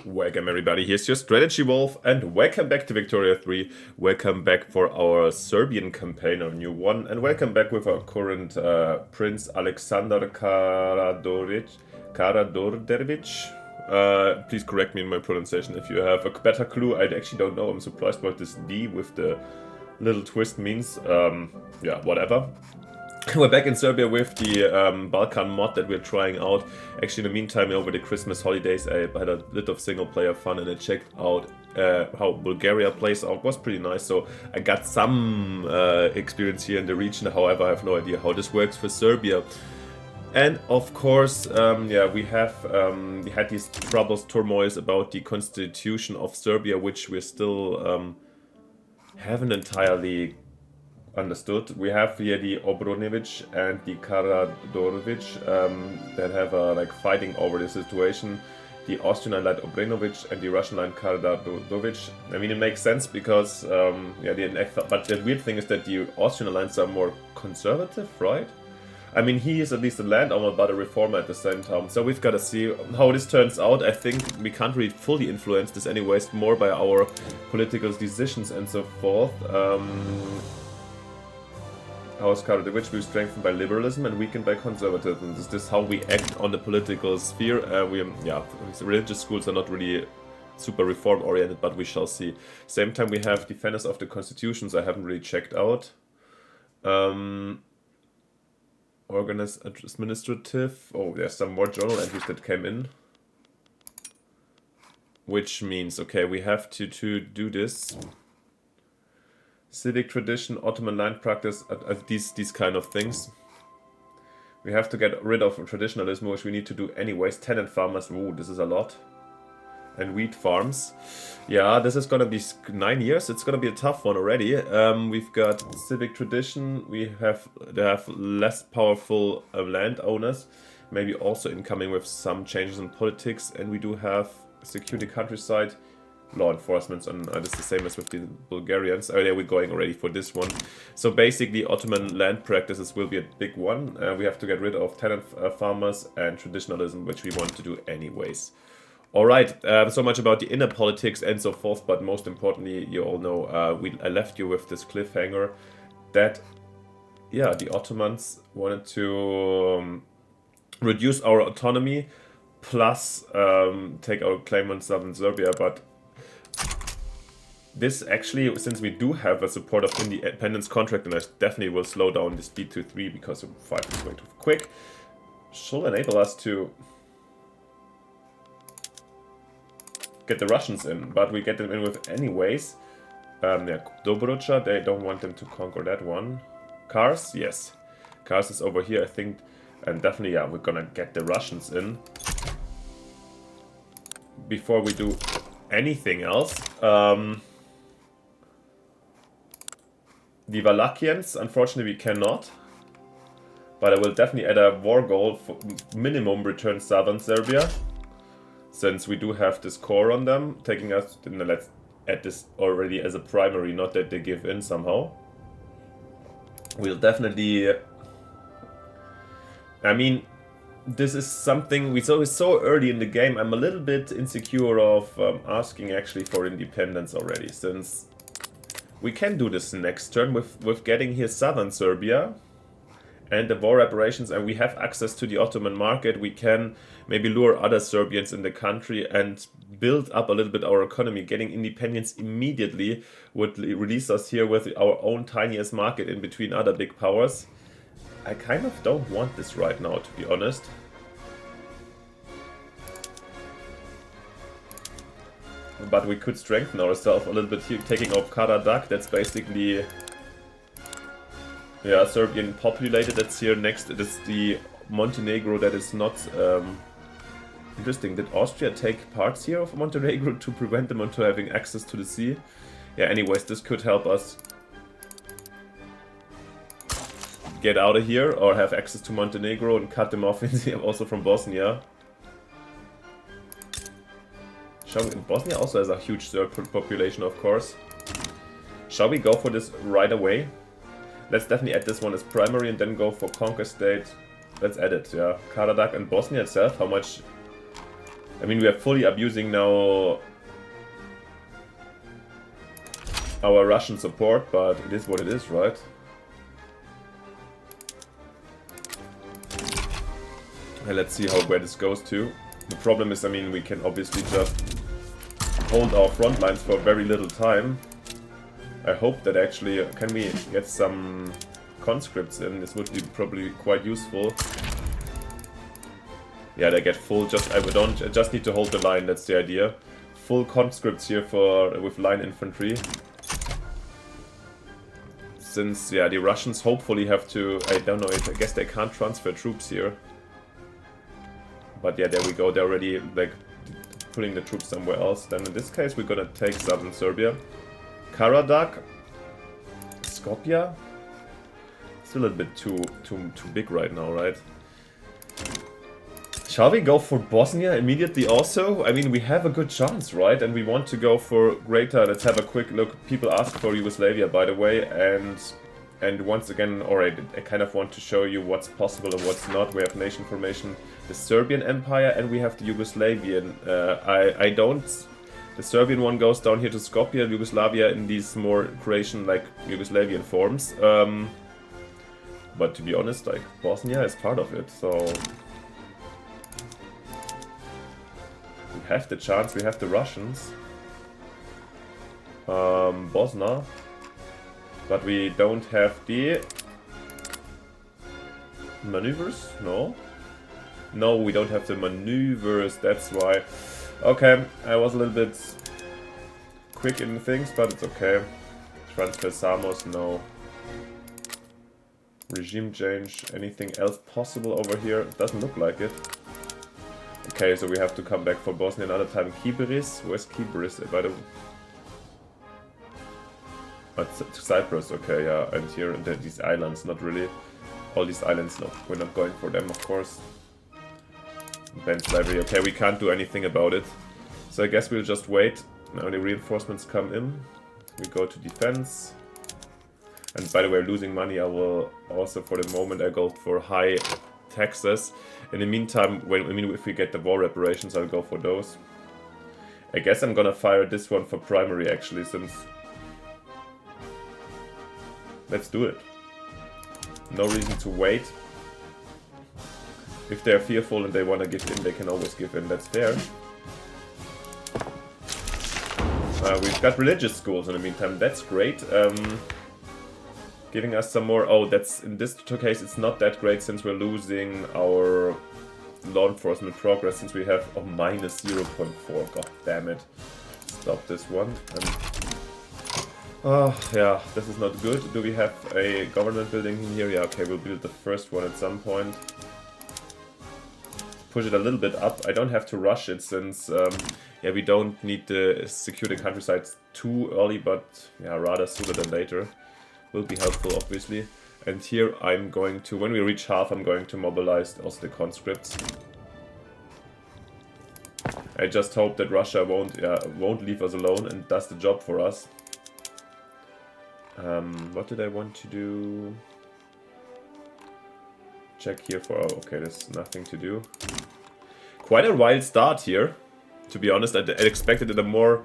Welcome everybody, here's your Strategy Wolf, and welcome back to Victoria 3. Welcome back for our Serbian campaign, our new one, and welcome back with our current Prince Alexander Karađorđević. Please correct me in my pronunciation if you have a better clue. I actually don't know. I'm surprised what this D with the little twist means. Yeah, whatever. We're back in Serbia with the Balkan mod that we're trying out. Actually, in the meantime, over the Christmas holidays, I had a bit of single-player fun and I checked out how Bulgaria plays out. It was pretty nice, so I got some experience here in the region. However, I have no idea how this works for Serbia. And of course, yeah, we had these troubles, turmoils about the constitution of Serbia, which we're still haven't entirely understood. We have here the Jovanovic and the Karađorđević that have like fighting over the situation. The Austrian line Obrenovic and the Russian line Karađorđević. I mean, it makes sense because yeah, but the weird thing is that the Austrian lines are more conservative, right? I mean, he is at least a landowner but a reformer at the same time, so we've got to see how this turns out. I think we can't really fully influence this anyways, more by our political decisions and so forth. How is Karađorđević will be strengthened by liberalism and weakened by conservatism? Is this how we act on the political sphere? Yeah, religious schools are not really super reform oriented, but we shall see. Same time, we have defenders of the constitutions I haven't really checked out. Organized administrative. Oh, there's some more journal entries that came in. Which means, okay, we have to do this. Civic tradition, Ottoman land practice, these kind of things. We have to get rid of traditionalism, which we need to do anyways. Tenant farmers, ooh, this is a lot. And wheat farms. Yeah, this is gonna be 9 years. It's gonna be a tough one already. We've got civic tradition. They have less powerful landowners. Maybe also incoming with some changes in politics. And we do have secure the countryside. Law enforcement, and it's the same as with the Bulgarians. Oh yeah, we're going already for this one. So basically, Ottoman land practices will be a big one. We have to get rid of tenant farmers and traditionalism, which we want to do anyways. Alright, so much about the inner politics and so forth, but most importantly, you all know, I left you with this cliffhanger that, yeah, the Ottomans wanted to reduce our autonomy, plus take our claim on southern Serbia, but this actually, since we do have a support of independence contract, and I definitely will slow down the speed to 3 because 5 is way too quick, should enable us to get the Russians in, but we get them in with anyways. Yeah, Dobruja, they don't want them to conquer that one. Kars, yes. Kars is over here, I think, and definitely, yeah, we're gonna get the Russians in before we do anything else. The Wallachians, unfortunately, we cannot. But I will definitely add a war goal for minimum return southern Serbia. Since we do have this core on them, taking us, let's add this already as a primary, not that they give in somehow. We'll definitely, I mean, this is something, it's so early in the game, I'm a little bit insecure of asking actually for independence already, since we can do this next turn with getting here southern Serbia and the war reparations, and we have access to the Ottoman market. We can maybe lure other Serbians in the country and build up a little bit our economy. Getting independence immediately would release us here with our own tiniest market in between other big powers. I kind of don't want this right now, to be honest. But we could strengthen ourselves a little bit here, taking off Karađorđević. That's basically, yeah, Serbian populated. That's here next. That's the Montenegro that is not interesting. Did Austria take parts here of Montenegro to prevent them from having access to the sea? Yeah, anyways, this could help us get out of here or have access to Montenegro and cut them off also from Bosnia. Bosnia also has a huge Serb population, of course. Shall we go for this right away? Let's definitely add this one as primary and then go for Conquer State. Let's add it, yeah. Karađorđević and Bosnia itself, how much I mean, we are fully abusing now our Russian support, but it is what it is, right? And let's see where this goes to. The problem is, I mean, we can obviously just hold our front lines for very little time. I hope that actually, can we get some conscripts in? This would be probably quite useful. Yeah, they get full. I just need to hold the line. That's the idea. Full conscripts here with line infantry. Since yeah, the Russians hopefully have to. I don't know. I guess they can't transfer troops here. But yeah, there we go. They're already like putting the troops somewhere else. Then in this case, we're gonna take southern Serbia, Karadak, Skopje. It's a little bit too big right now, right? Shall we go for Bosnia immediately also? I mean, we have a good chance, right? And we want to go for greater... Let's have a quick look. People ask for Yugoslavia, by the way. And once again, alright, I kind of want to show you what's possible and what's not. We have nation formation, the Serbian Empire, and we have the Yugoslavian. I don't... The Serbian one goes down here to Skopje, Yugoslavia in these more Croatian, like, Yugoslavian forms. But to be honest, like, Bosnia is part of it, so... We have the chance, we have the Russians. Bosnia. But we don't have the... maneuvers? No? No, we don't have the maneuvers, that's why. Okay, I was a little bit quick in things, but it's okay. Transfer Samos, no. Regime change, anything else possible over here? Doesn't look like it. Okay, so we have to come back for Bosnia another time. Kiberis? Where's Kiberis? By the way. Cyprus, okay, yeah. And here, these islands, not really. All these islands, no. We're not going for them, of course. Ban slavery, okay, we can't do anything about it. So I guess we'll just wait. Now the reinforcements come in. We go to defense. And by the way, losing money, I will also, for the moment, I go for high taxes. In the meantime, if we get the war reparations, I'll go for those. I guess I'm gonna fire this one for primary, actually, since... Let's do it. No reason to wait. If they're fearful and they want to give in, they can always give in, that's fair. We've got religious schools in the meantime, that's great. Giving us some more... Oh, that's in this case it's not that great since we're losing our law enforcement progress, since we have a minus 0.4. God damn it. Stop this one. Oh, yeah, this is not good. Do we have a government building in here? Yeah, okay, we'll build the first one at some point. Push it a little bit up. I don't have to rush it since, yeah, we don't need to secure the countryside too early, but yeah, rather sooner than later. Will be helpful, obviously. And here I'm going to, when we reach half, I'm going to mobilize also the conscripts. I just hope that Russia won't leave us alone and does the job for us. What did I want to do? Check here for... Oh, okay, there's nothing to do. Quite a wild start here, to be honest. I expected it a more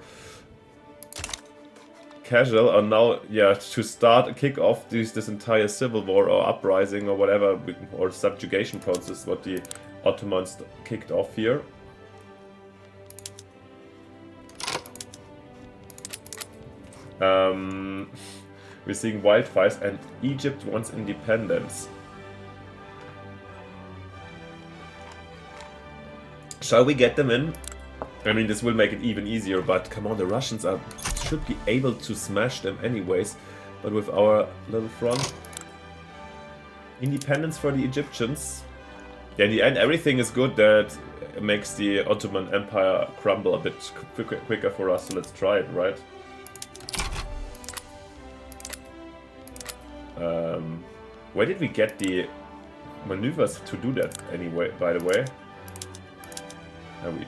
casual, or now, yeah, to start, kick off this entire civil war or uprising or whatever, or subjugation process, what the Ottomans kicked off here. We're seeing wildfires, and Egypt wants independence. Shall we get them in? I mean, this will make it even easier, but come on, the Russians should be able to smash them anyways. But with our little front... Independence for the Egyptians. Yeah, in the end, everything is good that makes the Ottoman Empire crumble a bit quicker for us, so let's try it, right? Where did we get the maneuvers to do that anyway, by the way?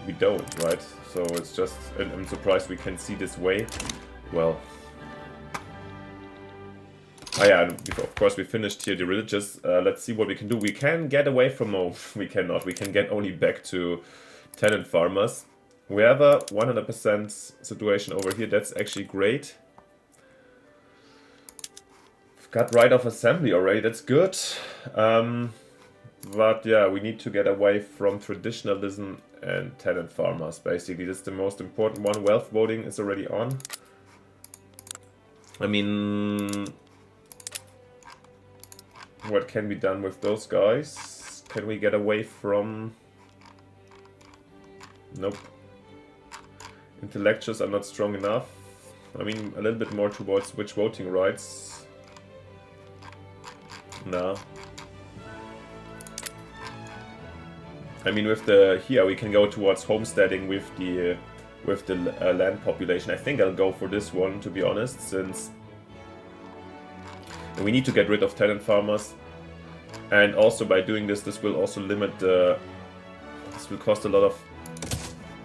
We don't, right? So it's just... I'm surprised we can see this way. Well... Ah yeah, of course we finished here the religious. Let's see what we can do. We can get away from... No, we cannot. We can get only back to tenant farmers. We have a 100% situation over here. That's actually great. We've got right of assembly already. That's good. But yeah, we need to get away from traditionalism and tenant farmers. Basically, this is the most important one. Wealth voting is already on. I mean, what can be done with those guys? Can we get away from... Nope. Intellectuals are not strong enough. I mean, a little bit more towards which voting rights. No. I mean, with the... Here, we can go towards homesteading with the land population. I think I'll go for this one, to be honest, since we need to get rid of tenant farmers. And also by doing this, this will also limit the... This will cost a lot of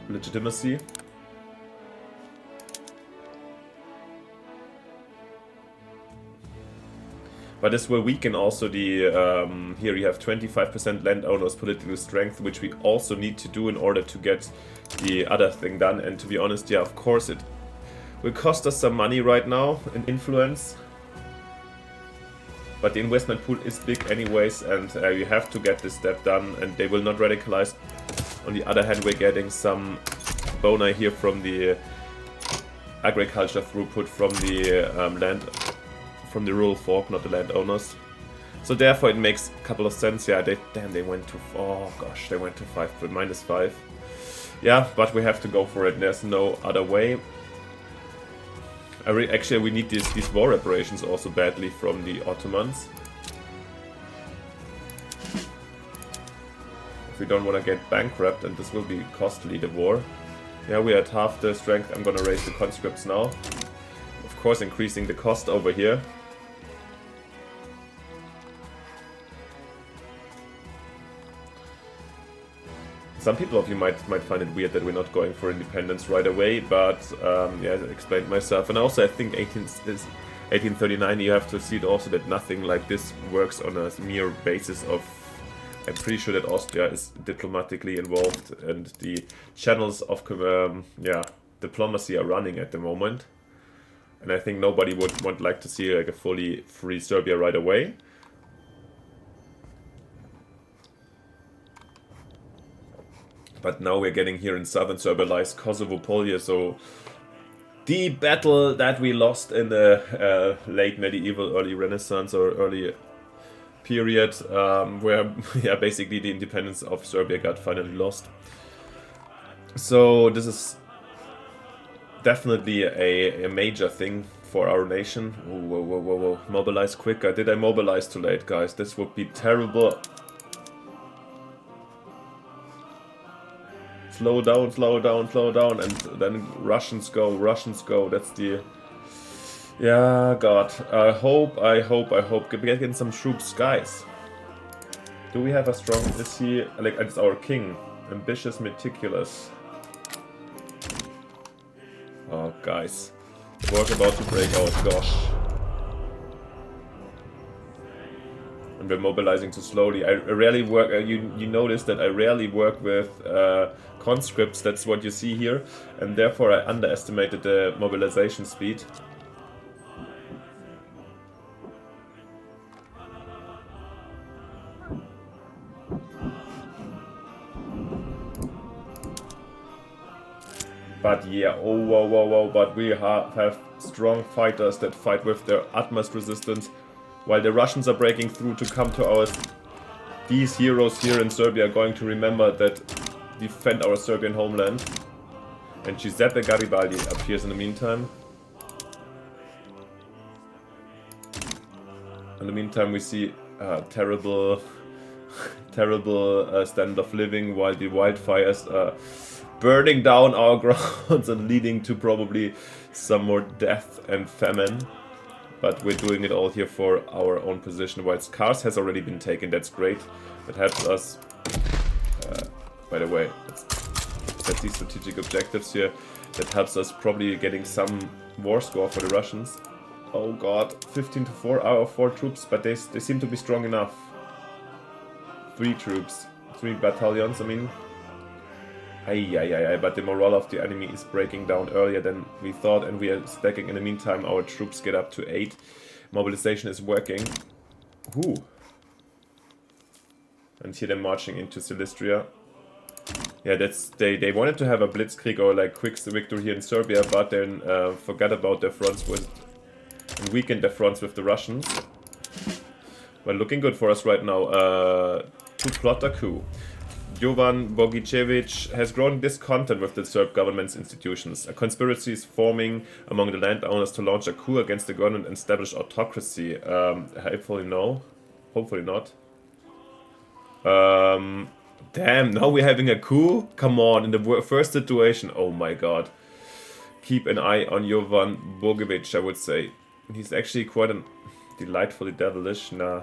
legitimacy. But this will weaken also the... here you have 25% landowners political strength, which we also need to do in order to get the other thing done. And to be honest, yeah, of course it will cost us some money right now in influence. But the investment pool is big anyways, and you have to get this step done, and they will not radicalize. On the other hand, we're getting some bona here from the agriculture throughput from the land... From the rural folk, not the landowners. So therefore it makes a couple of sense. Yeah, they went to... Oh gosh, they went to 5, but -5. Yeah, but we have to go for it. There's no other way. Actually, we need these war reparations also badly from the Ottomans. If we don't want to get bankrupt, and this will be costly, the war. Yeah, we're at half the strength. I'm gonna raise the conscripts now. Of course, increasing the cost over here. Some people of you might find it weird that we're not going for independence right away, but yeah, I explained myself. And also I think 1839, you have to see it also that nothing like this works on a mere basis of... I'm pretty sure that Austria is diplomatically involved and the channels of yeah, diplomacy are running at the moment. And I think nobody would like to see like a fully free Serbia right away. But now we're getting here in southern Serbia lies Kosovo Polje, so the battle that we lost in the late medieval, early Renaissance or early period, where yeah, basically the independence of Serbia got finally lost. So this is definitely a major thing for our nation. Whoa, whoa, whoa, whoa. Mobilize quicker. Did I mobilize too late, guys? This would be terrible. Slow down, slow down, slow down, and then Russians go, that's the... Yeah, God, I hope, get in some troops, guys. Do we have a strong, is he, like, it's our king, ambitious, meticulous. Oh, guys, the war's about to break out, gosh. And we're mobilizing too slowly. I rarely work, you notice that I rarely work with conscripts, that's what you see here, and therefore I underestimated the mobilization speed. But yeah, oh whoa, whoa, whoa, but we have strong fighters that fight with their utmost resistance, while the Russians are breaking through to come to ours. These heroes here in Serbia are going to remember that defend our Serbian homeland. And Giuseppe Garibaldi appears in the meantime. In the meantime we see terrible standard of living while the wildfires are burning down our grounds and leading to probably some more death and famine. But we're doing it all here for our own position. While Kars has already been taken, that's great. That helps us. By the way, that's these strategic objectives here. That helps us probably getting some war score for the Russians. Oh god, 15 to 4 out of 4 troops, but they seem to be strong enough. 3 troops, 3 battalions, I mean. But the morale of the enemy is breaking down earlier than we thought, and we are stacking. In the meantime, our troops get up to 8. Mobilization is working. Ooh. And here they're marching into Silistria. Yeah, they wanted to have a blitzkrieg or like quick victory here in Serbia, but then forgot about their fronts and weakened their fronts with the Russians. Well, looking good for us right now. To plot a coup. Jovanovic has grown discontent with the Serb government's institutions. A conspiracy is forming among the landowners to launch a coup against the government and establish autocracy. Hopefully no. Hopefully not. Damn, now we're having a coup? Come on, in the first situation. Oh my god. Keep an eye on Jovanovic, I would say. He's actually quite a delightfully devilish. Nah.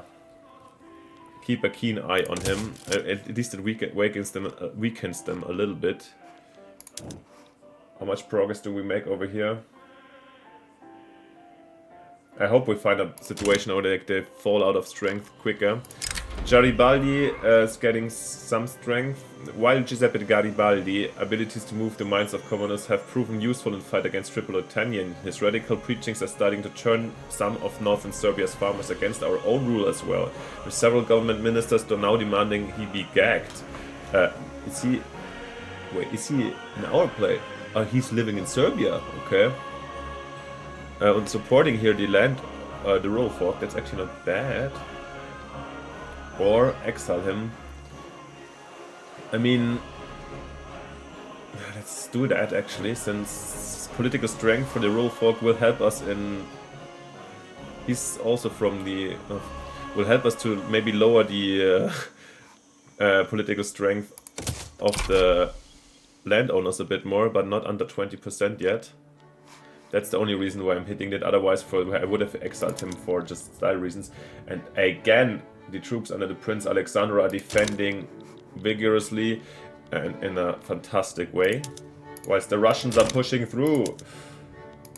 Keep a keen eye on him. At least it weakens them a little bit. How much progress do we make over here? I hope we find a situation where they fall out of strength quicker. Garibaldi is getting some strength. While Giuseppe Garibaldi's abilities to move the minds of commoners have proven useful in the fight against Tripolitania, his radical preachings are starting to turn some of northern Serbia's farmers against our own rule as well, with several government ministers now demanding he be gagged. Is he in our play? He's living in Serbia, okay. And supporting here the land, the rural folk, that's actually not bad. Or exile him. I mean, let's do that actually, since political strength for the rural folk will help us in... He's also from the... will help us to maybe lower the political strength of the landowners a bit more, but not under 20% yet. That's the only reason why I'm hitting that, otherwise I would have exiled him for just style reasons. And again, the troops under the Prince Alexander are defending vigorously and in a fantastic way, whilst the Russians are pushing through.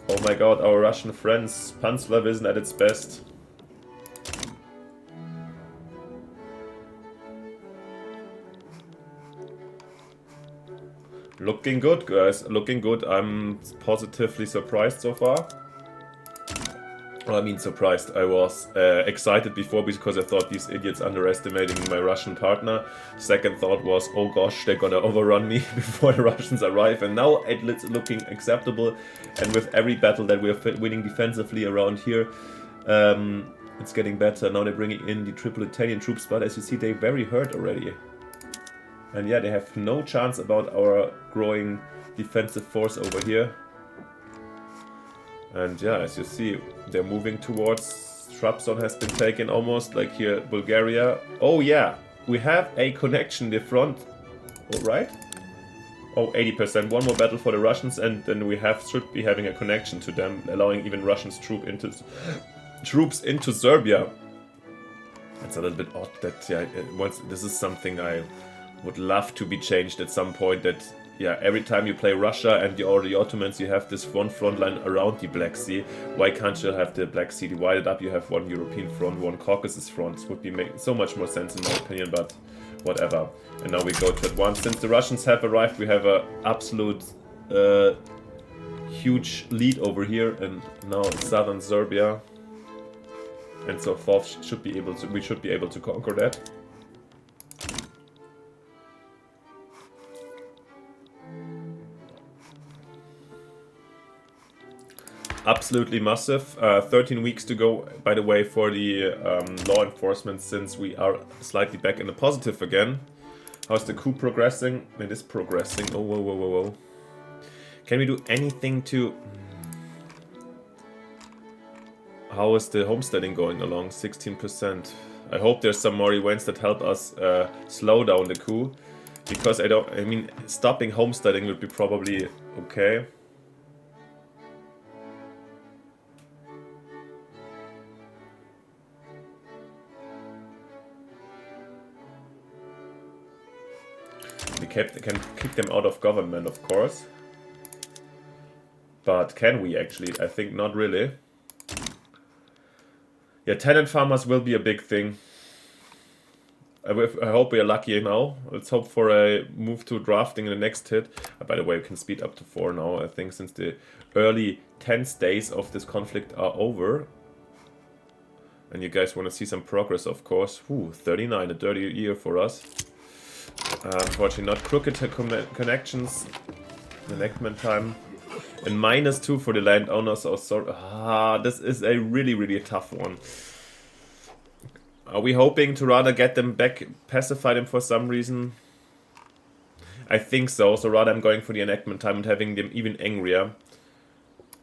Oh my god, our Russian friends, Panslav isn't at its best. Looking good, guys, looking good. I'm positively surprised so far. Well, I mean surprised. I was excited before because I thought these idiots underestimating my Russian partner. Second thought was, oh gosh, they're gonna overrun me before the Russians arrive. And now it's looking acceptable. And with every battle that we're winning defensively around here, it's getting better. Now they're bringing in the Tripolitanian troops, but as you see, they're very hurt already. And yeah, they have no chance about our growing defensive force over here. And yeah, as you see, they're moving towards... Trabzon has been taken almost, like here, Bulgaria. Oh yeah, we have a connection, the front, all right? Oh, 80%, one more battle for the Russians, and then we should be having a connection to them, allowing even Russians troops into Serbia. It's a little bit odd that, yeah, this is something I would love to be changed at some point, that yeah, every time you play Russia and the Ottomans, you have this one front line around the Black Sea. Why can't you have the Black Sea divided up? You have one European front, one Caucasus front. It would be make so much more sense in my opinion, but whatever. And now we go to advance. Since the Russians have arrived, we have an absolute huge lead over here, and now southern Serbia and so forth we should be able to conquer that. Absolutely massive. 13 weeks to go, by the way, for the law enforcement, since we are slightly back in the positive again. How's the coup progressing? It is progressing. Oh, whoa, whoa, whoa, whoa. Can we do anything to... How is the homesteading going along? 16%. I hope there's some more events that help us slow down the coup. Because I mean, stopping homesteading would be probably okay. We can kick them out of government, of course. But can we actually? I think not really. Yeah, tenant farmers will be a big thing. I hope we are lucky now. Let's hope for a move to drafting in the next hit. By the way, we can speed up to 4 now, I think, since the early tense days of this conflict are over. And you guys want to see some progress, of course. 39, a dirty year for us. Unfortunately, not crooked connections. Enactment time. And -2 for the landowners. Oh, sorry. This is a really tough one. Are we hoping to rather get them back, pacify them for some reason? I think so. So rather I'm going for the enactment time and having them even angrier.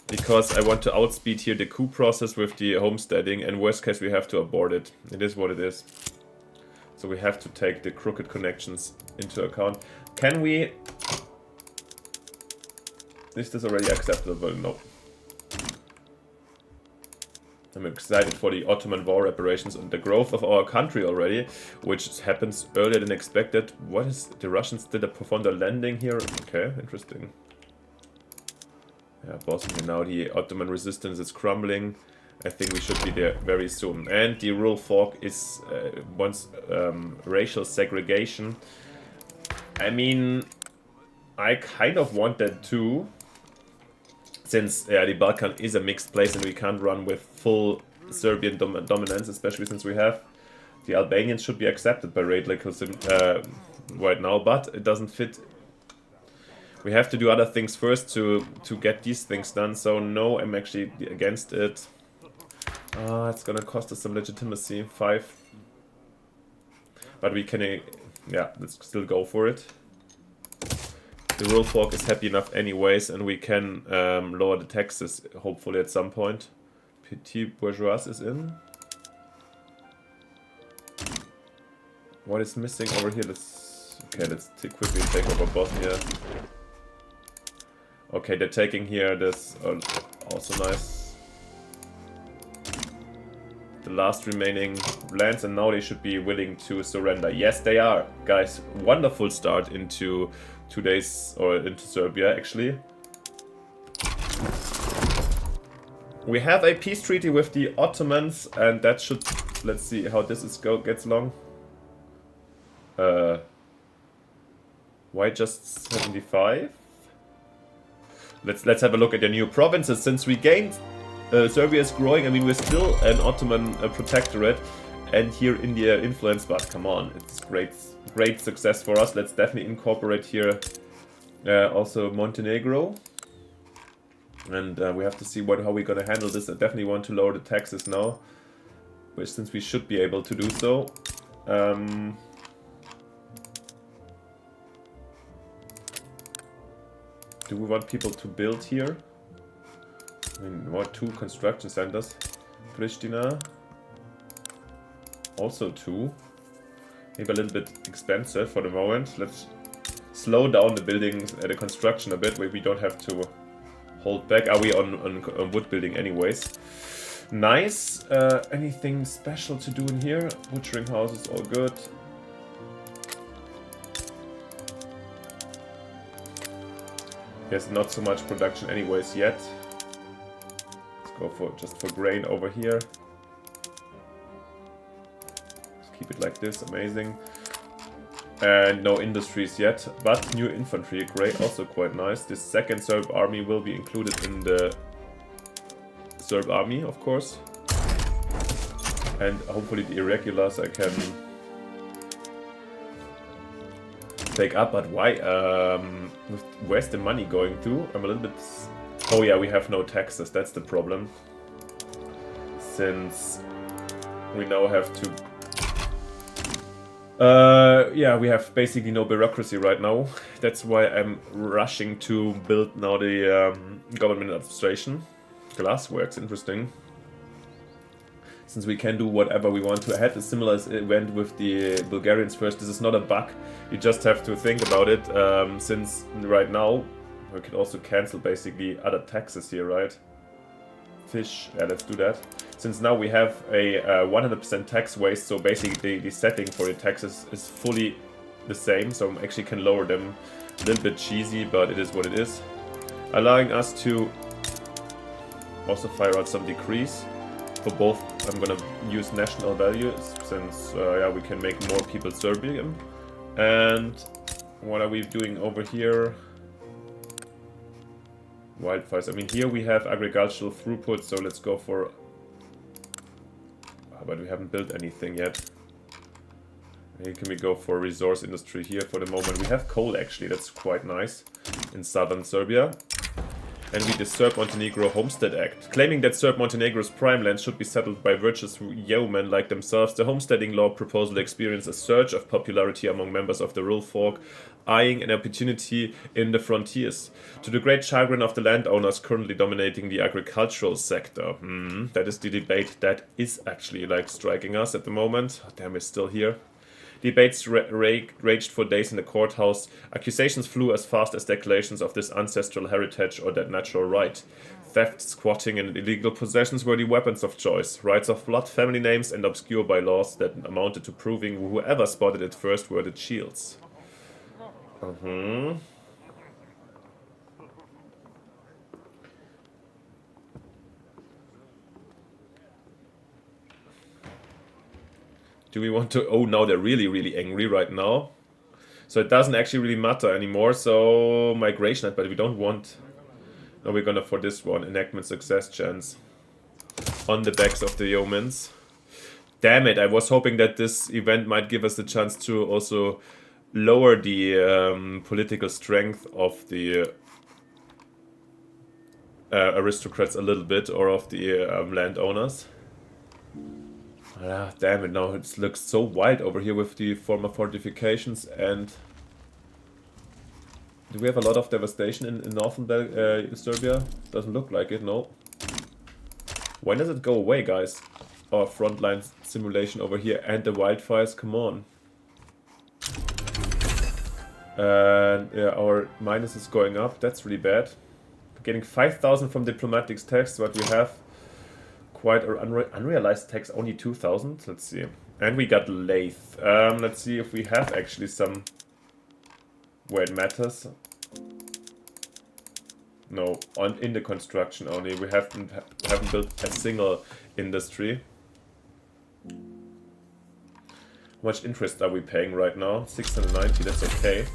Because I want to outspeed here the coup process with the homesteading, and worst case we have to abort it. It is what it is. So we have to take the crooked connections into account. Can we... Is this already acceptable? No. I'm excited for the Ottoman war reparations and the growth of our country already, which happens earlier than expected. What is... The Russians did perform their landing here? Okay, interesting. Yeah, Bosnia, now the Ottoman resistance is crumbling. I think we should be there very soon. And the rural folk is wants racial segregation. I mean, I kind of want that too. Since the Balkan is a mixed place and we can't run with full Serbian dominance, especially since we have the Albanians should be accepted by radicalism right now, but it doesn't fit. We have to do other things first to get these things done, so no, I'm actually against it. It's gonna cost us some legitimacy, 5. But we can, yeah, let's still go for it. The rural folk is happy enough anyways, and we can lower the taxes, hopefully at some point. Petit bourgeois is in. What is missing over here? Let's quickly take over Bosnia. Okay, they're taking here this, also nice. The last remaining lands, and now they should be willing to surrender. Yes, they are, guys. Wonderful start into 2 days, or into Serbia, actually. We have a peace treaty with the Ottomans, and that should... Let's see how this gets along. Why just 75? Let's have a look at the new provinces. Since we gained, Serbia is growing. I mean, we're still an Ottoman protectorate, and here India influence. But come on, it's great success for us. Let's definitely incorporate here also Montenegro, and we have to see how we're gonna handle this. I definitely want to lower the taxes now, which since we should be able to do so. Do we want people to build here? I mean, more 2 construction centers. Pristina. Also 2. Maybe a little bit expensive for the moment. Let's slow down the buildings, the construction a bit, where we don't have to hold back. Are we on wood building anyways? Nice. Anything special to do in here? Butchering houses, all good. There's not so much production anyways yet. Let's go for just for grain over here. Let's keep it like this, amazing. And no industries yet, but new infantry, great, also quite nice. This second Serb army will be included in the Serb army, of course. And hopefully the irregulars I can take up, but why? Where's the money going to? I'm a little bit... Oh yeah, we have no taxes, that's the problem. Since we now have to... yeah, we have basically no bureaucracy right now. That's why I'm rushing to build now the government administration. Glassworks, interesting. Since we can do whatever we want to ahead, as similar as it went with the Bulgarians first. This is not a bug, you just have to think about it, since right now we can also cancel basically other taxes here, right? Fish, yeah, let's do that. Since now we have a 100% tax waste, so basically the setting for the taxes is fully the same, so I actually can lower them. A little bit cheesy, but it is what it is. Allowing us to also fire out some decrees. for both, I'm gonna use national values, since yeah, we can make more people Serbian. And what are we doing over here? Wildfires. I mean, here we have agricultural throughput, so let's go for... Oh, but we haven't built anything yet. Here can we go for resource industry here for the moment. We have coal, actually, that's quite nice, in southern Serbia. And we the Serb-Montenegro Homestead Act. Claiming that Serb-Montenegro's prime land should be settled by virtuous yeomen like themselves, the homesteading law proposal experienced a surge of popularity among members of the rural folk, eyeing an opportunity in the frontiers. To the great chagrin of the landowners currently dominating the agricultural sector. That is the debate that is actually like striking us at the moment. Oh, damn, it's still here. Debates raged for days in the courthouse. Accusations flew as fast as declarations of this ancestral heritage or that natural right. Theft, squatting, and illegal possessions were the weapons of choice. Rights of blood, family names, and obscure bylaws that amounted to proving whoever spotted it first were the shields. Do we want to... Oh, now they're really, really angry right now. So it doesn't actually really matter anymore. So migration, but we don't want... No, we're gonna for this one. Enactment success chance. On the backs of the yeomans. Damn it, I was hoping that this event might give us the chance to also lower the political strength of the aristocrats a little bit, or of the landowners. Ah, damn it, now it looks so wild over here with the former fortifications. And do we have a lot of devastation in northern Serbia? Doesn't look like it, no. When does it go away, guys? Our frontline simulation over here and the wildfires, come on. And yeah, our minus is going up, that's really bad. We're getting 5,000 from diplomatic tax, but we have quite unrealized tax, only 2,000. Let's see. And we got lathe. Let's see if we have actually some where it matters. No, in the construction only. We haven't built a single industry. How much interest are we paying right now? 690, that's okay.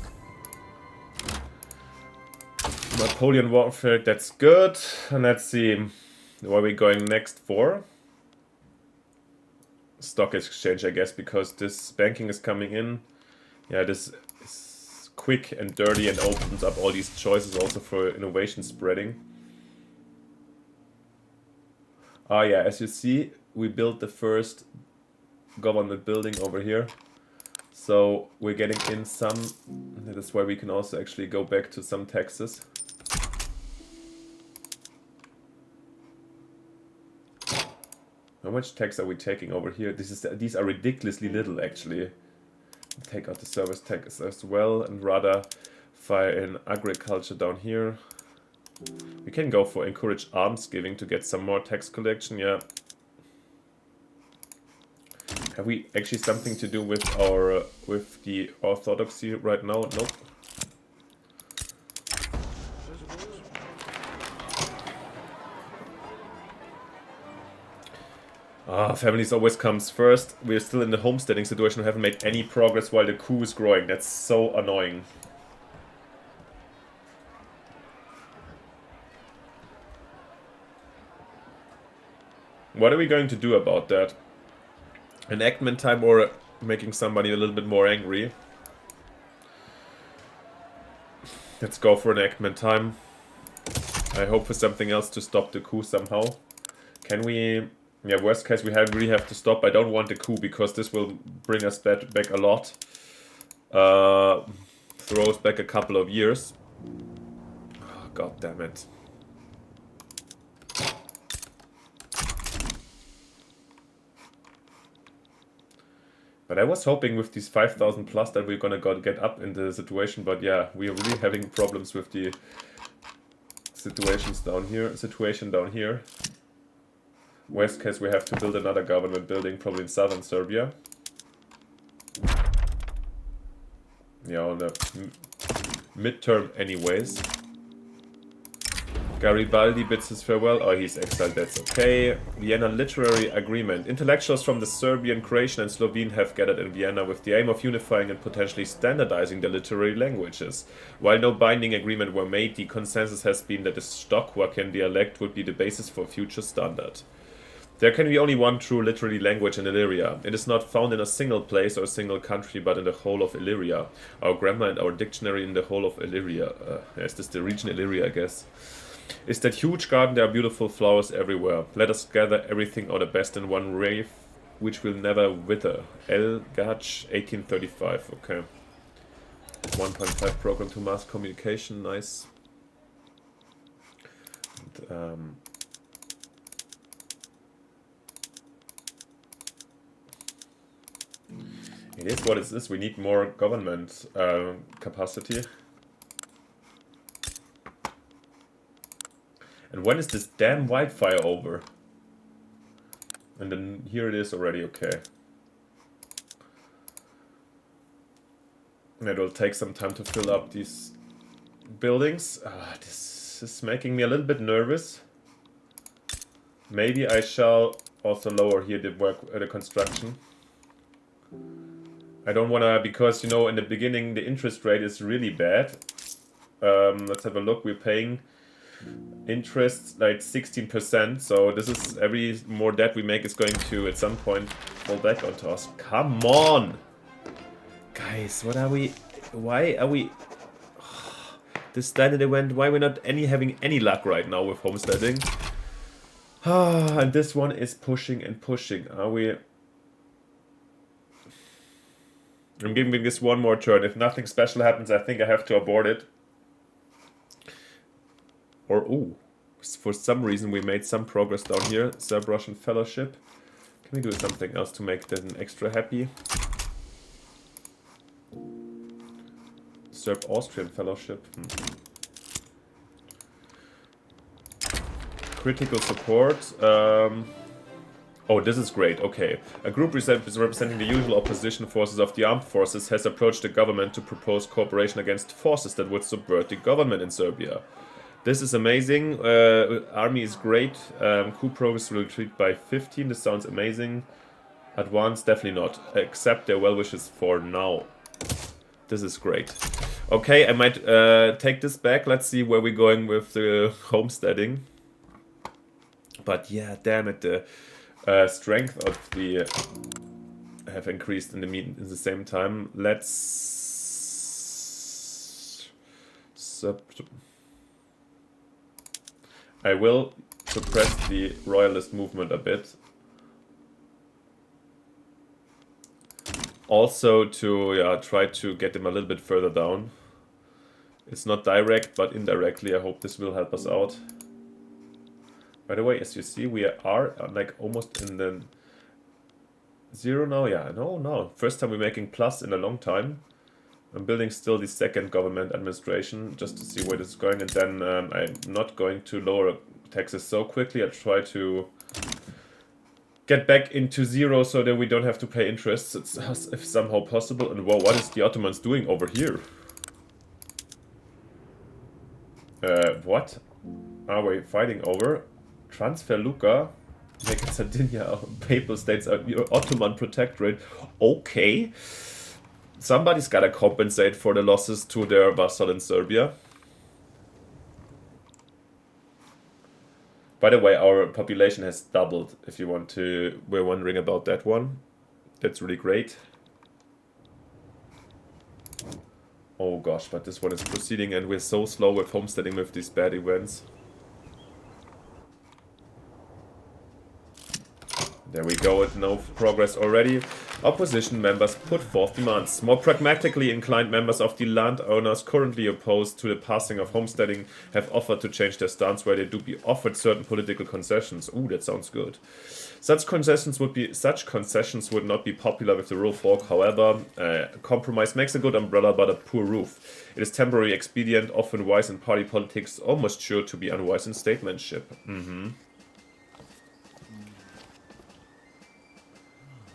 Napoleon warfare, that's good. And let's see. What are we going next for? Stock exchange, I guess, because this banking is coming in. Yeah, this is quick and dirty and opens up all these choices also for innovation spreading. Ah yeah, as you see, we built the first government building over here. So we're getting in some... That's why we can also actually go back to some taxes. How much tax are we taking over here? These are ridiculously little, actually. Take out the service tax as well, and rather fire in agriculture down here. We can go for encourage arms giving to get some more tax collection, yeah. Have we actually something to do with our with the orthodoxy right now? Nope. Ah, families always comes first. We're still in the homesteading situation. We haven't made any progress while the coup is growing. That's so annoying. What are we going to do about that? Enactment time or making somebody a little bit more angry? Let's go for enactment time. I hope for something else to stop the coup somehow. Can we... Yeah, worst case we really have to stop. I don't want the coup because this will bring us back a lot. Throw us back a couple of years. Oh, God damn it. But I was hoping with these 5,000 plus that we're gonna get up in the situation. But yeah, we are really having problems with the situation down here. Worst case, we have to build another government building, probably in southern Serbia. Yeah, on the midterm anyways. Garibaldi bids his farewell. Oh, he's exiled, that's okay. Vienna Literary Agreement. Intellectuals from the Serbian, Croatian and Slovene have gathered in Vienna with the aim of unifying and potentially standardizing their literary languages. While no binding agreement were made, the consensus has been that the Stockwaken dialect would be the basis for future standard. There can be only one true literary language in Illyria. It is not found in a single place or a single country, but in the whole of Illyria. Our grammar and our dictionary in the whole of Illyria. Is this the region Illyria, I guess? Is that huge garden, there are beautiful flowers everywhere. Let us gather everything out the best in one rave, which will never wither. El Gach, 1835, okay. 1.5 program to mass communication, nice. And, it is what it is, we need more government capacity. And when is this damn wildfire over? And then here it is already, okay. And it will take some time to fill up these buildings. This is making me a little bit nervous. Maybe I shall also lower here the work, the construction. I don't wanna, because you know in the beginning the interest rate is really bad. Let's have a look, we're paying interest like 16%, so this is every more debt we make is going to at some point fall back onto us. Come on! Guys, what are we... Why are we... This standard event, why we're not having any luck right now with homesteading? And this one is pushing and pushing. Are we... I'm giving this one more turn. If nothing special happens, I think I have to abort it. Or, ooh, for some reason we made some progress down here. Serb-Russian Fellowship. Can we do something else to make them extra happy? Serb-Austrian Fellowship. Critical support. Oh, this is great. Okay. A group representing the usual opposition forces of the armed forces has approached the government to propose cooperation against forces that would subvert the government in Serbia. This is amazing. Army is great. Coup progress will retreat by 15. This sounds amazing. Advance, definitely not. Accept their well wishes for now. This is great. Okay, I might take this back. Let's see where we're going with the homesteading. But yeah, damn it. The strength of the have increased in the same time. Let's... I will suppress the royalist movement a bit. Also to try to get them a little bit further down. It's not direct, but indirectly I hope this will help us out. By the way, as you see, we are like almost in the zero now. Yeah, no. First time we're making plus in a long time. I'm building still the second government administration just to see where this is going, and then I'm not going to lower taxes so quickly. I try to get back into zero so that we don't have to pay interest, if somehow possible. And whoa, what is the Ottomans doing over here? What are we fighting over? Transfer Lucca, make Sardinia Papal States Ottoman Protectorate. Okay. Somebody's gotta compensate for the losses to their vassal in Serbia. By the way, our population has doubled, if you were wondering about that one. That's really great. Oh gosh, but this one is proceeding and we're so slow with homesteading with these bad events. There we go, with no progress already. Opposition members put forth demands. More pragmatically inclined members of the landowners currently opposed to the passing of homesteading have offered to change their stance where they do be offered certain political concessions. Ooh, that sounds good. Such concessions would not be popular with the rural folk, however. Compromise makes a good umbrella but a poor roof. It is temporary expedient, often wise in party politics, almost sure to be unwise in statesmanship.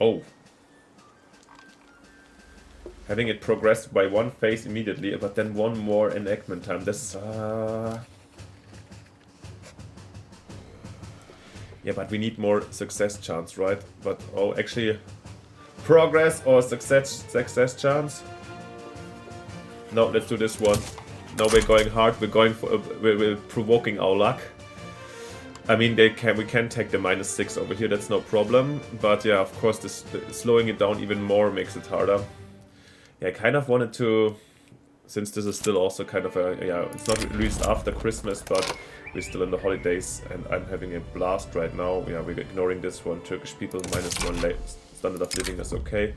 Oh. Having it progressed by one phase immediately, but then one more enactment time. This Yeah, but we need more success chance, right? But, oh, actually, progress or success chance? No, let's do this one. No, we're going hard. We're going for we're provoking our luck. I mean, we can take the -6 over here. That's no problem. But yeah, of course, slowing it down even more makes it harder. Yeah, I kind of wanted to, since this is still also kind of a, yeah, it's not released after Christmas, but we're still in the holidays, and I'm having a blast right now. Yeah, we're ignoring this one. Turkish people -1 standard of living is okay.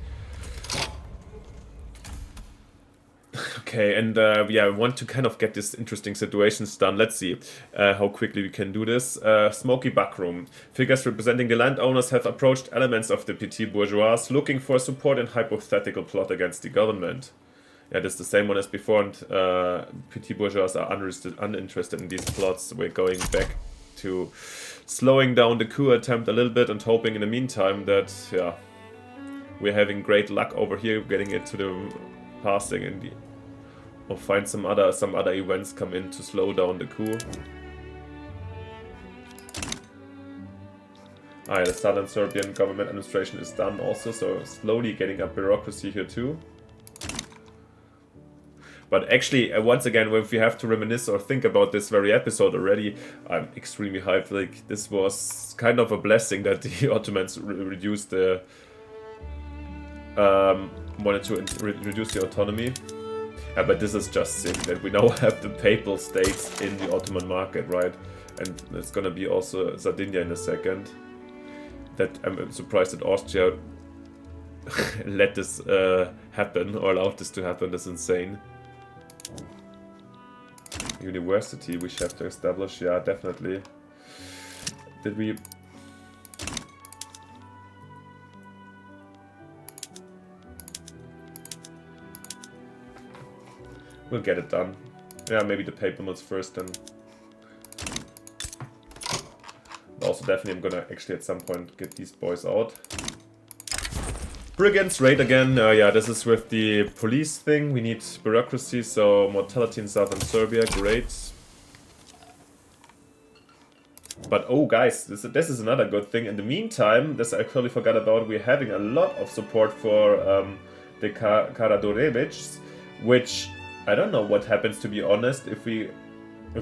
Okay, and yeah, I want to kind of get these interesting situations done. Let's see how quickly we can do this. Smoky Backroom. Figures representing the landowners have approached elements of the petit bourgeois looking for support in hypothetical plot against the government. Yeah, this is the same one as before, and petit bourgeois are uninterested in these plots. We're going back to slowing down the coup attempt a little bit and hoping in the meantime that, yeah, we're having great luck over here, getting it to the passing in the, or find some other events come in to slow down the coup. Ah, yeah, the southern Serbian government administration is done also, so slowly getting up bureaucracy here too. But actually, once again, if we have to reminisce or think about this very episode already, I'm extremely hyped. Like, this was kind of a blessing that the Ottomans reduced the wanted to reduce the autonomy. Yeah, but this is just sick that we now have the papal states in the Ottoman market, right? And it's gonna be also Sardinia in a second. That I'm surprised that Austria let this happen or allowed this to happen. That's insane. University we have to establish, yeah, definitely. Did we? We'll get it done. Yeah, maybe the paper mills first then. Also, definitely I'm gonna actually at some point get these boys out. Brigands raid again. Yeah, this is with the police thing. We need bureaucracy, so mortality in southern Serbia, great. But oh guys, this is another good thing. In the meantime, this I totally forgot about, we're having a lot of support for the Karađorđević, which I don't know what happens, to be honest, if we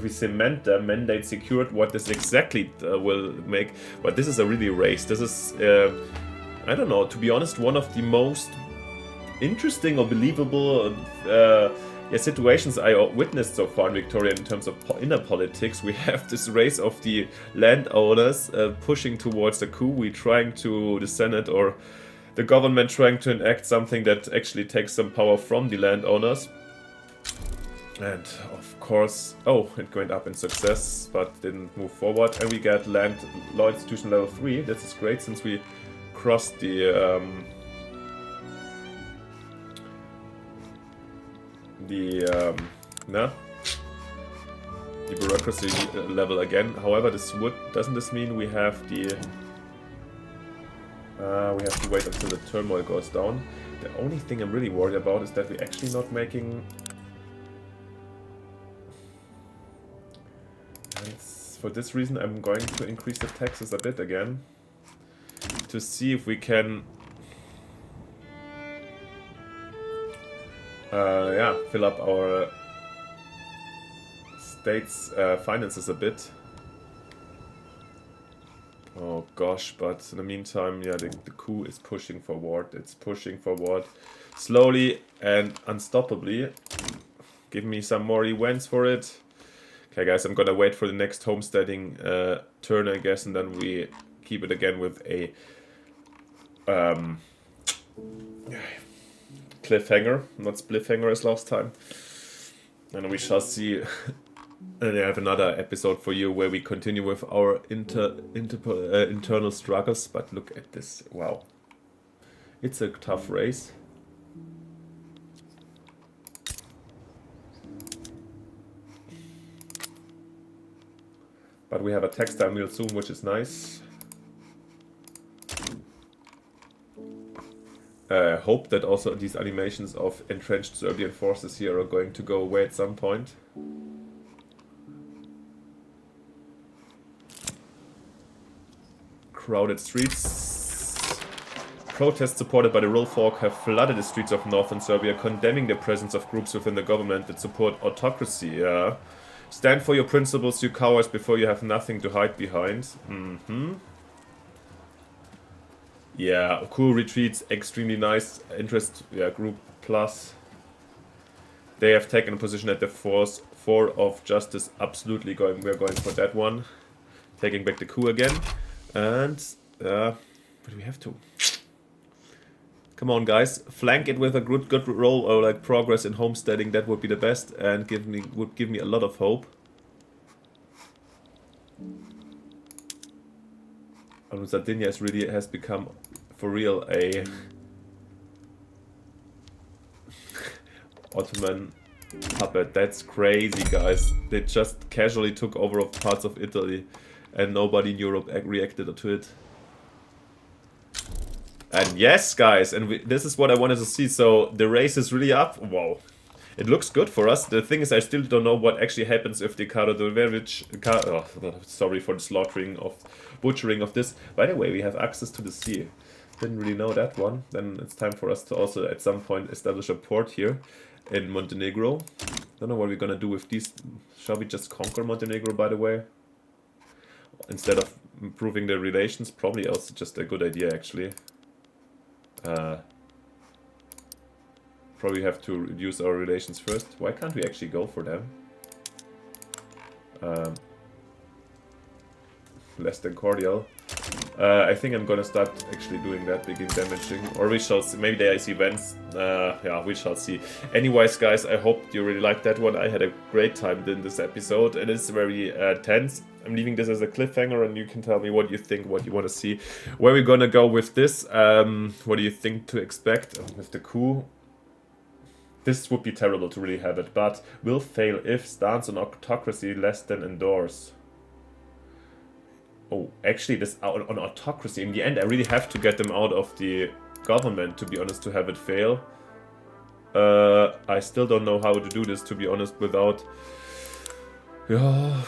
cement the mandate secured, what this exactly will make. But this is a really race. This is, I don't know, to be honest, one of the most interesting or believable situations I witnessed so far in Victoria in terms of inner politics. We have this race of the landowners pushing towards the coup. We're trying to, the Senate or the government trying to enact something that actually takes some power from the landowners. And of course, oh, it went up in success, but didn't move forward. And we get land law institution level 3. This is great since we crossed the bureaucracy level again. However, doesn't this mean we have the we have to wait until the turmoil goes down? The only thing I'm really worried about is that we're actually not making. And for this reason, I'm going to increase the taxes a bit again to see if we can. Yeah, fill up our state's finances a bit. Oh gosh, but in the meantime, yeah, the coup is pushing forward. It's pushing forward slowly and unstoppably. Give me some more events for it. Okay, guys, I'm gonna wait for the next homesteading turn, I guess, and then we keep it again with a cliffhanger, not spliffhanger as last time. And we shall see. And I have another episode for you where we continue with our internal struggles. But look at this. Wow. It's a tough race. But we have a textile mill soon, which is nice. Hope that also these animations of entrenched Serbian forces here are going to go away at some point. crowded streets. Protests supported by the Rolfolk have flooded the streets of northern Serbia, condemning the presence of groups within the government that support autocracy. Yeah. Stand for your principles, you cowards, before you have nothing to hide behind. Yeah, cool retreats, extremely nice. Interest, yeah, group plus. They have taken a position at the force 4 of justice. Absolutely going. We're going for that one. Taking back the coup again. And but we have to. Come on, guys. Flank it with a good roll or like progress in homesteading. That would be the best and would give me a lot of hope. Sardinia has become for real a Ottoman puppet. That's crazy, guys. They just casually took over parts of Italy and nobody in Europe reacted to it. And yes, guys, and this is what I wanted to see. So the race is really up. Wow. It looks good for us. The thing is, I still don't know what actually happens if the sorry for the butchering of this. By the way, we have access to the sea. Didn't really know that one. Then it's time for us to also at some point establish a port here in Montenegro. Don't know what we're gonna do with these. Shall we just conquer Montenegro, by the way? Instead of improving the relations? Probably also just a good idea, actually. Probably have to reduce our relations first. Why can't we actually go for them? Less than cordial. I think I'm gonna start actually doing that, begin damaging. Or we shall see. Maybe there is events. Yeah, we shall see. Anyways, guys, I hope you really liked that one. I had a great time in this episode. It is very tense. I'm leaving this as a cliffhanger and you can tell me what you think, what you want to see. Where we're gonna go with this. What do you think to expect with the coup? This would be terrible to really have it, but will fail if stance on autocracy less than endorse. Oh, actually, this on autocracy, in the end, I really have to get them out of the government, to be honest, to have it fail. I still don't know how to do this, to be honest, without... Yeah...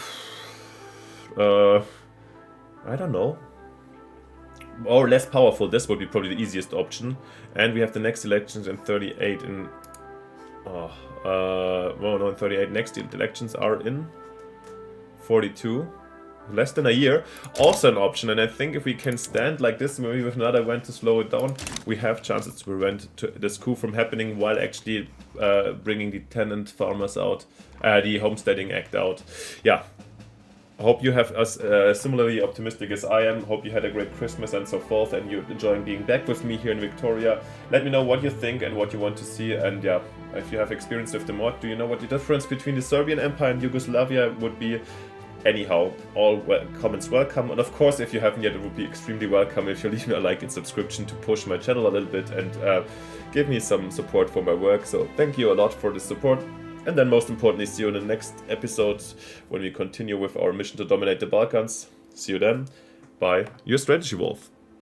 I don't know. Or less powerful, this would be probably the easiest option. And we have the next elections in 38 in... well, no, in 38. Next elections are in 42. Less than a year. Also an option, and I think if we can stand like this, maybe with another event to slow it down, we have chances to prevent this coup from happening while actually bringing the tenant farmers out, the Homesteading Act out. Yeah. I hope you have as similarly optimistic as I am. Hope you had a great Christmas and so forth, and you're enjoying being back with me here in Victoria. Let me know what you think and what you want to see, and yeah, if you have experience with the mod, do you know what the difference between the Serbian Empire and Yugoslavia would be? Anyhow, all comments welcome, and of course, if you haven't yet, it would be extremely welcome if you leave me a like and subscription to push my channel a little bit and give me some support for my work. So thank you a lot for the support. And then most importantly, see you in the next episode when we continue with our mission to dominate the Balkans. See you then. Bye. Your Strategy Wolf.